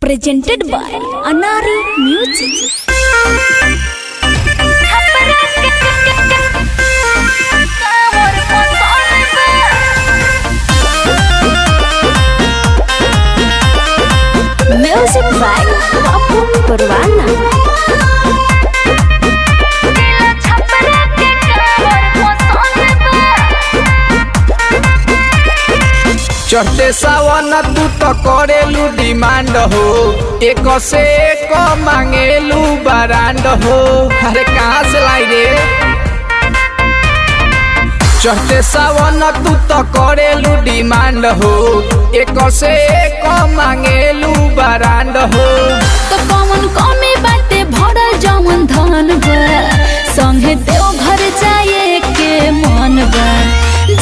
Presented by Anari Music. Music by Apu Purwana. चढ़ते सावन तू तो करेलू डिमांड हो, एक से एक मांगेलू बरांड हो। अरे कहाँ से लाई रे? चढ़ते सावन तू तो करेलू डिमांड हो, एक से एक मांगेलू बरांड हो। तो कौन कमी बाटे भरल जवन धन बा, संगे देव घर जाए के मन बा।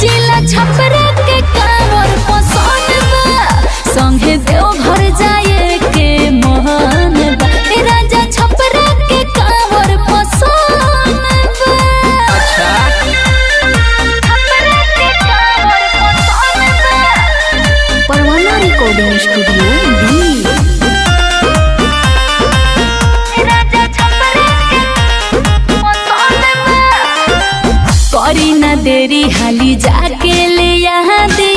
जिला छपरा के कांवर पसंद बा, संगे देव घर जाए के मन बा। राजा छपरा के कांवर पसंद बा। अच्छा छपरा के कांवर पसंद बा। परवाना रिकॉर्डिंग स्टूडियो दी। करी ना देरी हाली जाके ले यहाँ दे,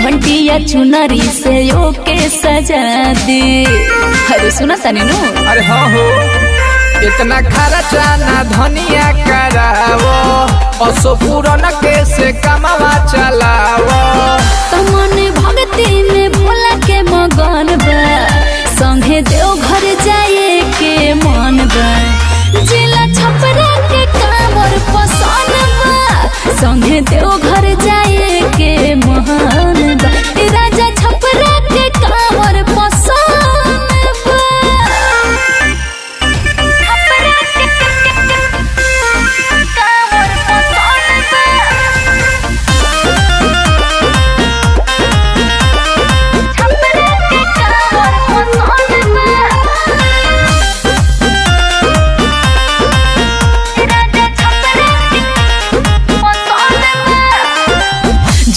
घंटिया चुनरी से ओके सजा दे। अरे सुना तानी नु। अरे हाँ हो, इतना खर्चा ना धनिया करावो, असो पूरन के से कमावा चलावो। तमन भक्ति में भोला के मगन बा, संगे देव घर जाए के मन बा। जिला छपरा के कांवर पसंद बा, संगे देव घर जाए के मन बा। राजा छपरा के कांवर पसंद बा। छपरा के कांवर पसंद बा। छपरा के कांवर पसंद बा।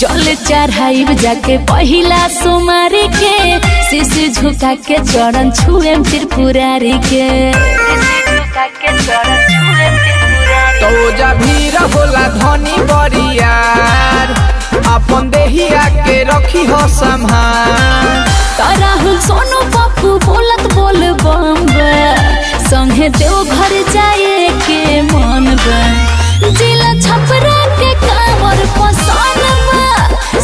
जल चढ़ाइब जाके पहिला सोमारी के, शीश झुका के चरण छुए त्रिपुरारी के। तो जा भीड़ होला धनी बरियार, अपन देहिया के रखी हो संभाल। राहुल सोनू पप्पू बोलत बोल बम्बा, संगे देव घर जाए के मन बा। जिला छपरा के कांवर पसंद बा,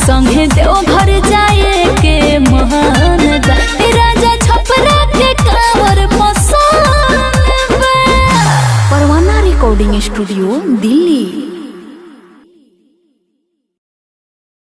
संगे देव घर जाए के मन बा। राजा छपरा के कांवर पसंद बा। परवाना रिकॉर्डिंग स्टूडियो दिल्ली।